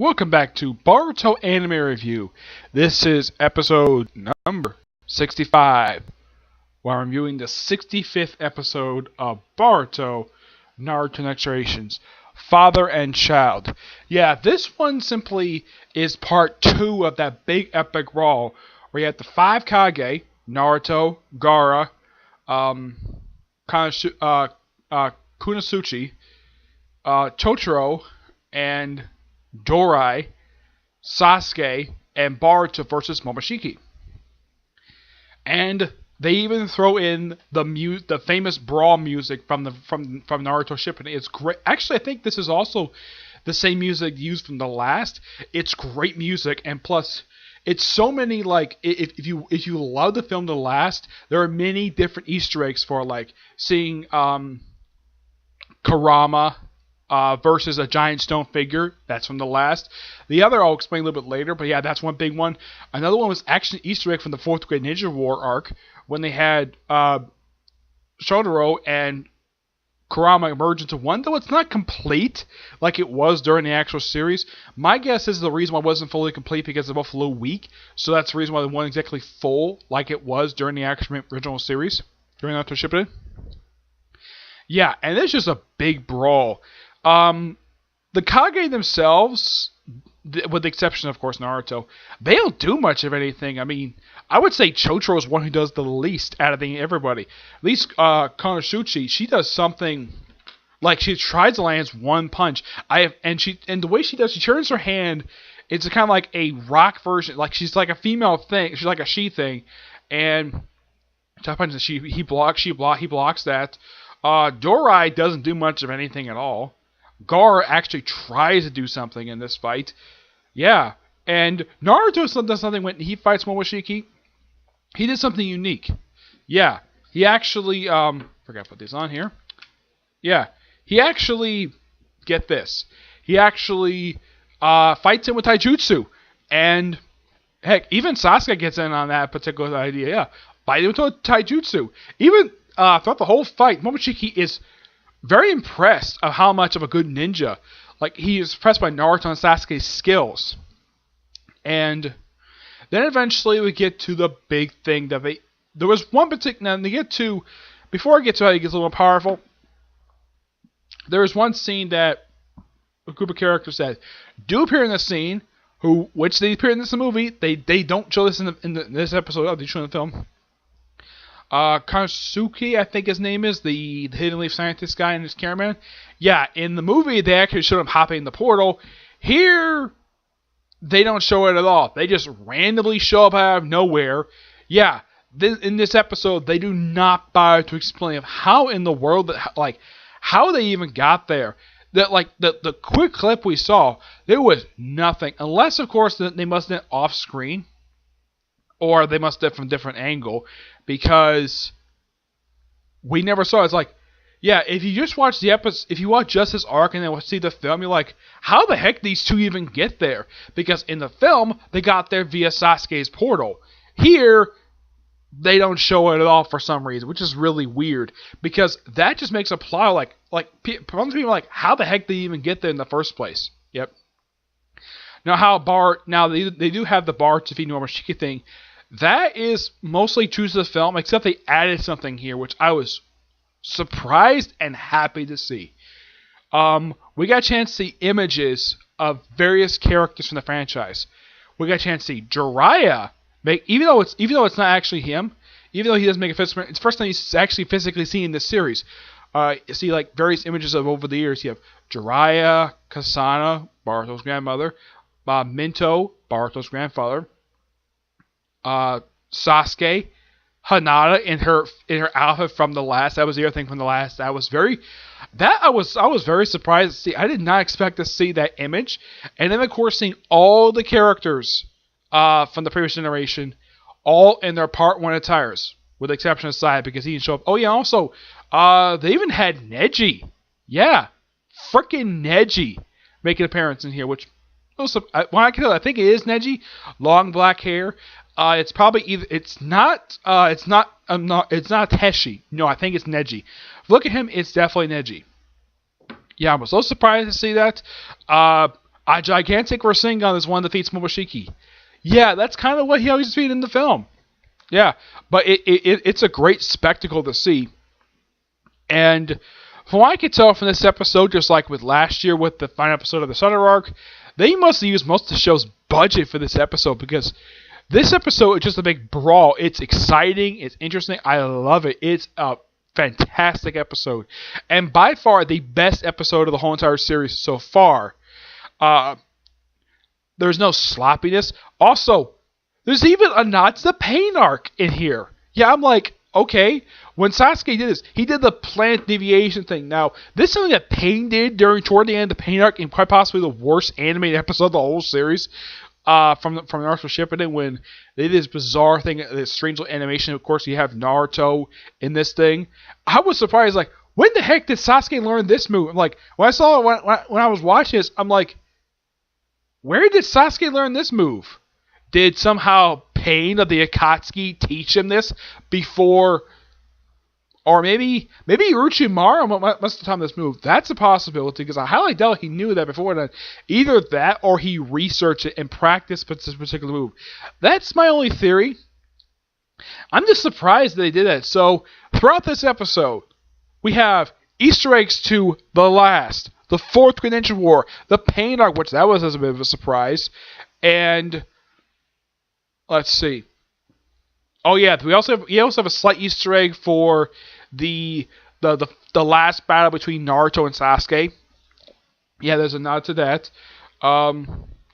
Welcome back to Boruto Anime Review. This is episode number 65, where I'm reviewing the 65th episode of Boruto, Naruto Next Generations, Father and Child. Yeah, this one simply is part 2 of that big epic brawl, where you had the 5 Kage, Naruto, Gaara, Kunosuchi, Totoro, and Dorai, Sasuke, and Boruto versus Momoshiki. And they even throw in the famous brawl music from Naruto Shippuden. It's great. Actually, I think this is also the same music used from the last. It's great music, and plus, it's so many if you love the film The Last, there are many different Easter eggs for seeing Kurama versus a giant stone figure. That's from The Last. The other I'll explain a little bit later, but yeah, that's one big one. Another one was actually an Easter egg from the 4th Grade Ninja War arc, when they had Shotaro and Kurama merge into one, though it's not complete like it was during the actual series. My guess is the reason why it wasn't fully complete because they're both a little weak, so that's the reason why they weren't exactly full like it was during the actual original series, during Naruto Shippuden. Yeah, and it's just a big brawl. The Kage themselves, with the exception of course Naruto, they don't do much of anything. I mean, I would say Chotoro is one who does the least out of everybody. At least Konosuchi, she does something like she tries to land one punch. And the way she does, she turns her hand. It's kind of like a rock version, like she's like a female thing. She's like a she thing, and he blocks that. Dorai doesn't do much of anything at all. Gaara actually tries to do something in this fight. Yeah. And Naruto does something when he fights Momoshiki. He did something unique. Yeah. He actually, forgot to put this on here. Yeah. He actually, get this. He actually fights him with taijutsu. And, heck, even Sasuke gets in on that particular idea. Yeah. Fight him with taijutsu. Even throughout the whole fight, Momoshiki is very impressed of how much of a good ninja. Like, he is impressed by Naruto and Sasuke's skills. And then eventually we get to the big thing that there was one particular, before I get to how he gets a little more powerful, there was one scene that a group of characters that do appear in the scene, which they appear in this movie, they don't show this in this episode, they show in the film. Konosuke, I think his name is, the Hidden Leaf Scientist guy and his cameraman. Yeah, in the movie, they actually showed him hopping in the portal. Here, they don't show it at all. They just randomly show up out of nowhere. Yeah, in this episode, they do not bother to explain how in the world, how they even got there. The quick clip we saw, there was nothing. Unless, of course, they must have been off screen. Or they must have from a different angle, because we never saw it. It's like, yeah, if you just watch the episode, if you watch just this arc and then see the film, you're like, how the heck these two even get there? Because in the film, they got there via Sasuke's portal. Here, they don't show it at all for some reason, which is really weird, because that just makes a plot people like, how the heck did they even get there in the first place? Yep. Now they do have the Bar to feed Momoshiki thing. That is mostly true to the film, except they added something here, which I was surprised and happy to see. We got a chance to see images of various characters from the franchise. We got a chance to see Jiraiya even though it's not actually him, even though he doesn't make a physical, it's the first time he's actually physically seen in this series. You see various images of over the years. You have Jiraiya, Kasana, Boruto's grandmother, Minto, Boruto's grandfather, Sasuke, Hinata in her outfit from the last. That was the other thing from the last. I was very surprised to see. I did not expect to see that image. And then of course seeing all the characters from the previous generation, all in their Part 1 attires, with the exception of Sai, because he didn't show up. Oh yeah, also they even had Neji. Yeah, freaking Neji make an appearance in here, which I think it is Neji. Long black hair. It's probably either it's not Teshi. No, I think it's Neji. Look at him, it's definitely Neji. Yeah, I was so surprised to see that. A gigantic Rasengan is one that defeats Momoshiki. Yeah, that's kind of what he always defeated in the film. Yeah, but it's a great spectacle to see. And from what I could tell from this episode, just like with last year with the final episode of the Sutter arc, they must have used most of the show's budget for this episode because this episode is just a big brawl. It's exciting. It's interesting. I love it. It's a fantastic episode. And by far the best episode of the whole entire series so far. There's no sloppiness. Also, there's even a nod to the Pain arc in here. Yeah, I'm like, okay. When Sasuke did this, he did the planet deviation thing. Now, this is something that Pain did toward the end of the Pain arc, and quite possibly the worst animated episode of the whole series. From Naruto Shippuden, when they did this bizarre thing, this strange little animation. Of course, you have Naruto in this thing. I was surprised, like, when the heck did Sasuke learn this move? I'm like, when I saw it when I was watching this, I'm like, where did Sasuke learn this move? Did somehow Pain of the Akatsuki teach him this before? Or maybe Orochimaru must have taught him this move. That's a possibility, because I highly doubt he knew that before that. Either that, or he researched it and practiced this particular move. That's my only theory. I'm just surprised that they did that. So, throughout this episode, we have Easter eggs to the Fourth Great Ninja War, the Pain arc, which that was a bit of a surprise, and let's see. Oh yeah, we also have a slight Easter egg for the last battle between Naruto and Sasuke. Yeah, there's a nod to that.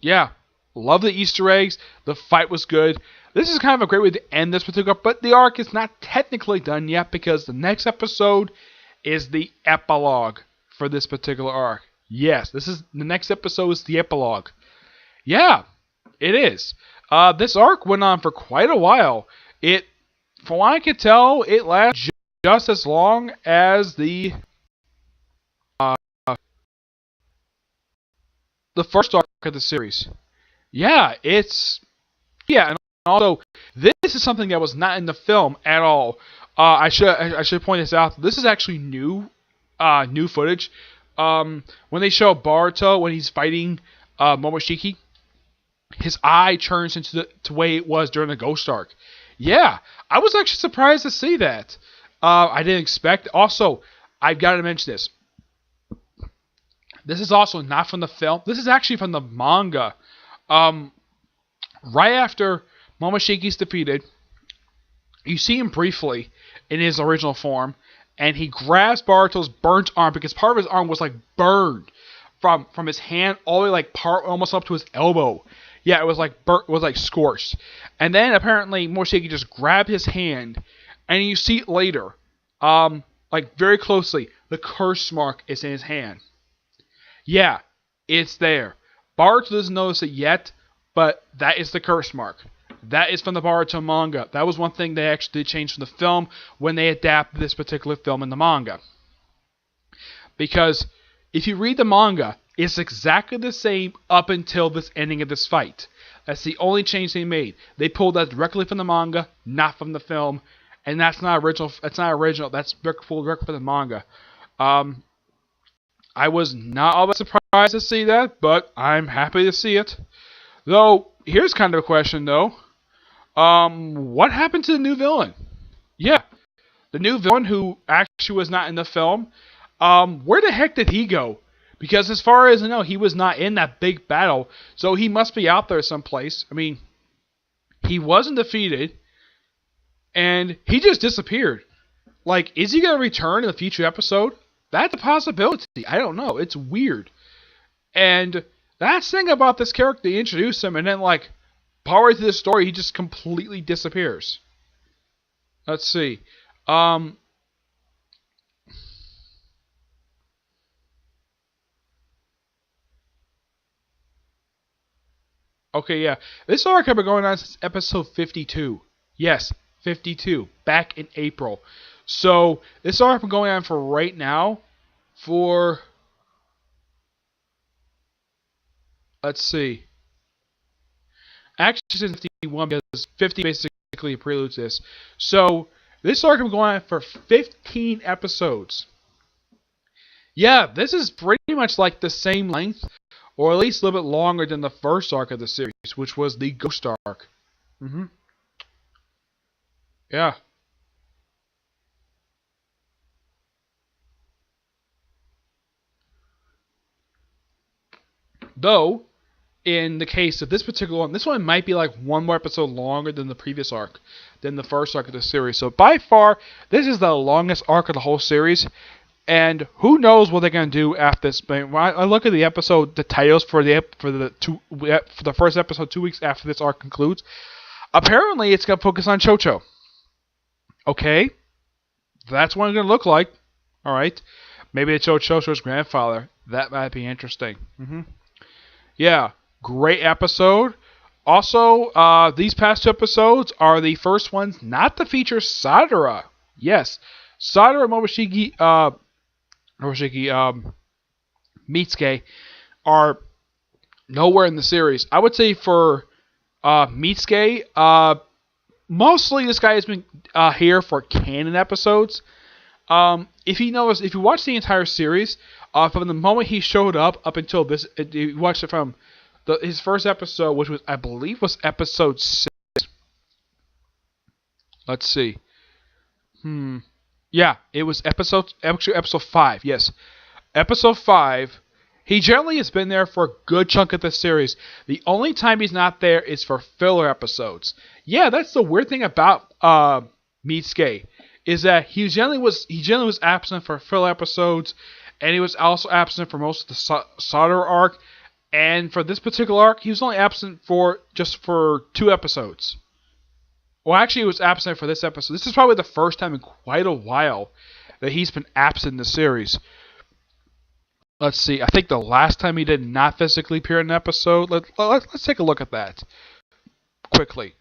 Yeah, love the Easter eggs. The fight was good. This is kind of a great way to end this particular, but the arc is not technically done yet because the next episode is the epilogue for this particular arc. Yes, the next episode is the epilogue. Yeah, it is. This arc went on for quite a while. From what I could tell, it lasted just as long as the first arc of the series. Yeah, and also this is something that was not in the film at all. I should point this out. This is actually new footage. When they show Boruto when he's fighting Momoshiki, his eye turns into the way it was during the Ghost arc. Yeah, I was actually surprised to see that. I didn't expect. Also, I've got to mention this. This is also not from the film. This is actually from the manga. Right after Momoshiki's defeated, you see him briefly in his original form, and he grabs Boruto's burnt arm because part of his arm was like burned from his hand all the way like part almost up to his elbow. Yeah, it was like burnt, it was like scorched. And then apparently Momoshiki just grabbed his hand, and you see it later, like very closely, the curse mark is in his hand. Yeah, it's there. Boruto doesn't notice it yet, but that is the curse mark. That is from the Boruto manga. That was one thing they actually did change from the film when they adapted this particular film in the manga. Because if you read the manga, it's exactly the same up until this ending of this fight. That's the only change they made. They pulled that directly from the manga, not from the film, and that's not original. That's not original. That's pulled directly from the manga. I was not all that surprised to see that, but I'm happy to see it. Though, here's kind of a question, though. What happened to the new villain? Yeah, the new villain who actually was not in the film. Where the heck did he go? Because as far as I know, he was not in that big battle, so he must be out there someplace. I mean, he wasn't defeated, and he just disappeared. Like, is he going to return in a future episode? That's a possibility. I don't know. It's weird. And that's the thing about this character. They introduce him, and then, like, partway through the story, he just completely disappears. Let's see. Okay, yeah. This arc has been going on since episode 52. Yes, 52. Back in April. So, this arc has been going on for right now for... Let's see. Actually, since 51, because 50 basically preludes this. So, this arc has been going on for 15 episodes. Yeah, this is pretty much like the same length or at least a little bit longer than the first arc of the series, which was the Ghost arc. hmm Yeah. Though, in the case of this particular one, this one might be like one more episode longer than the previous arc, than the first arc of the series. So by far, this is the longest arc of the whole series. And who knows what they're gonna do after this? But when I look at the episode, the titles for the first episode, 2 weeks after this arc concludes, apparently it's gonna focus on Chocho. Okay, that's what it's gonna look like. All right, maybe it's Chocho's grandfather. That might be interesting. Yeah, great episode. Also, these past 2 episodes are the first ones not to feature Sadara. Yes, Sadara and Momoshiki, Mitsuke are nowhere in the series. I would say for Mitsuke, mostly this guy has been here for canon episodes. If you watch the entire series, from the moment he showed up until this, you watched it from his first episode, which was I believe was episode 6. Let's see. Yeah, it was episode 5. Yes, episode 5. He generally has been there for a good chunk of the series. The only time he's not there is for filler episodes. Yeah, that's the weird thing about Mitsuke, is that he generally was absent for filler episodes, and he was also absent for most of the Sadara arc. And for this particular arc, he was only absent for 2 episodes. Well, actually, he was absent for this episode. This is probably the first time in quite a while that he's been absent in the series. Let's see. I think the last time he did not physically appear in an episode. Let's take a look at that quickly.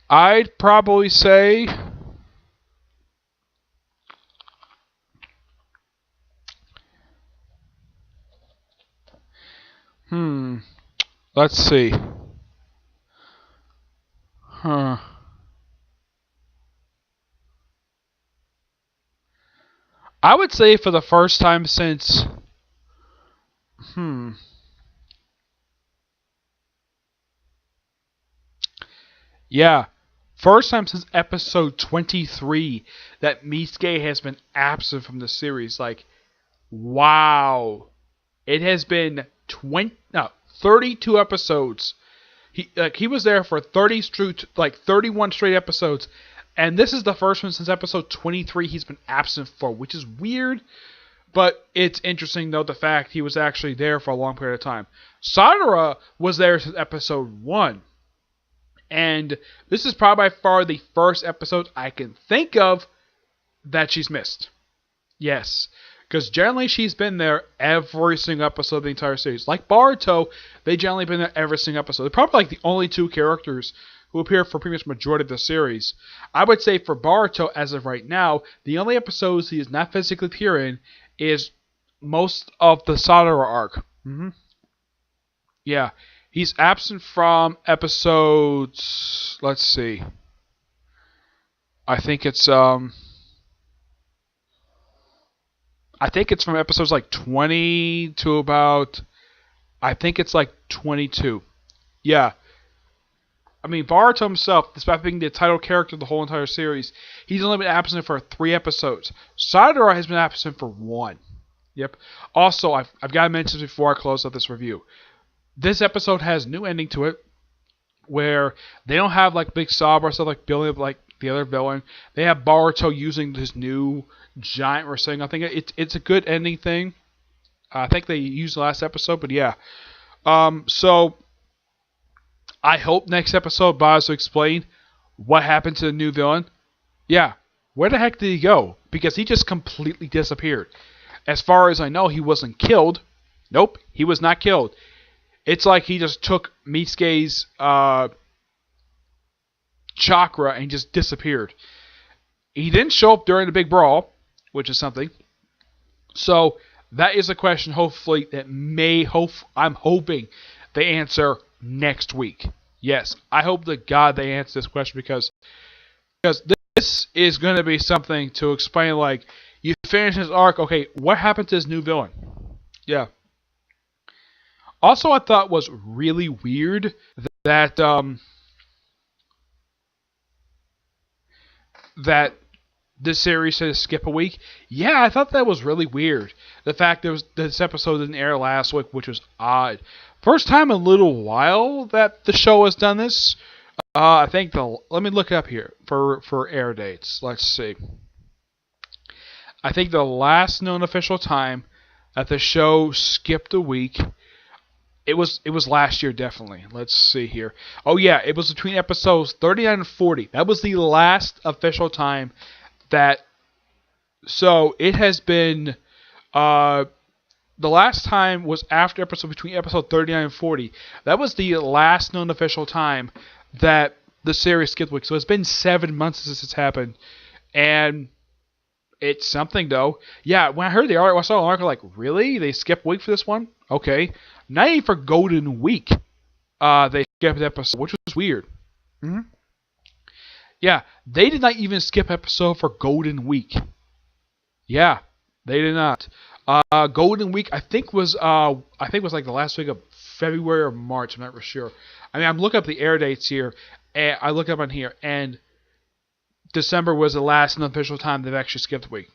I'd probably say. Let's see. I would say for the first time since. Yeah. First time since episode 23 that Mitsuke has been absent from the series. Like, wow. It has been 32 episodes. He was there for 31 straight episodes, and this is the first one since episode 23 he's been absent for, which is weird, but it's interesting though the fact he was actually there for a long period of time. Sadara was there since episode 1, and this is probably by far the first episode I can think of that she's missed. Yes. Because generally she's been there every single episode of the entire series. Like Boruto, they generally been there every single episode. They're probably like the only 2 characters who appear for pretty much majority of the series. I would say for Boruto, as of right now, the only episodes he is not physically appearing is most of the Sadara arc. Yeah. He's absent from episodes... Let's see. I think it's from episodes like 20 to about, I think it's like 22. Yeah. I mean, Boruto himself, despite being the title character of the whole entire series, he's only been absent for 3 episodes. Sadara has been absent for 1. Yep. Also, I've got to mention this before I close out this review. This episode has a new ending to it, where they don't have like Big Sab or stuff like building up like the other villain. They have Boruto using this new giant Rasengan. I think it's a good ending thing. I think they used the last episode, but yeah. So I hope next episode Boz will explain what happened to the new villain. Yeah, where the heck did he go? Because he just completely disappeared. As far as I know, he wasn't killed. Nope, he was not killed. It's like he just took Mitsuke's chakra and just disappeared. He didn't show up during the big brawl, which is something. So that is a question. Hopefully, I'm hoping they answer next week. Yes, I hope to God they answer this question because this is going to be something to explain. Like, you finish this arc, okay, what happened to this new villain? Yeah. Also, I thought was really weird that that this series said to skip a week. Yeah, I thought that was really weird. The fact that this episode didn't air last week, which was odd. First time in a little while that the show has done this. I think let me look up here for air dates. Let's see. I think the last known official time that the show skipped a week, it was last year definitely. Let's see here. Oh yeah, it was between episodes 39 and 40. That was the last official time that. So it has been. The last time was after between episode 39 and 40. That was the last known official time that the series skipped week. So it's been 7 months since it's happened, and it's something though. Yeah, when I heard the article, I saw an article like, really? They skipped a week for this one? Okay, not even for Golden Week. They skipped episode, which was weird. hmm Yeah, they did not even skip episode for Golden Week. Yeah, they did not. Golden Week, I think was like the last week of February or March. I'm not real sure. I mean, I'm looking up the air dates here, and I look up on here, and December was the last unofficial time they've actually skipped a week.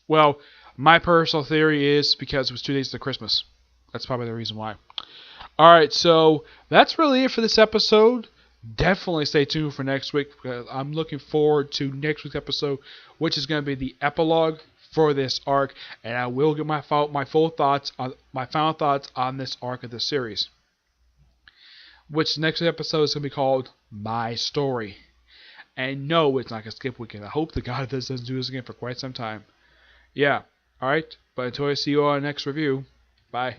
Well, my personal theory is because it was 2 days to Christmas. That's probably the reason why. All right, so that's really it for this episode. Definitely stay tuned for next week because I'm looking forward to next week's episode, which is going to be the epilogue for this arc, and I will get my full thoughts on my final thoughts on this arc of the series. Which next episode is going to be called My Story. And no, it's not going to skip weekend. I hope to God this doesn't do this again for quite some time. Yeah. All right. But until I see you on the next review, bye.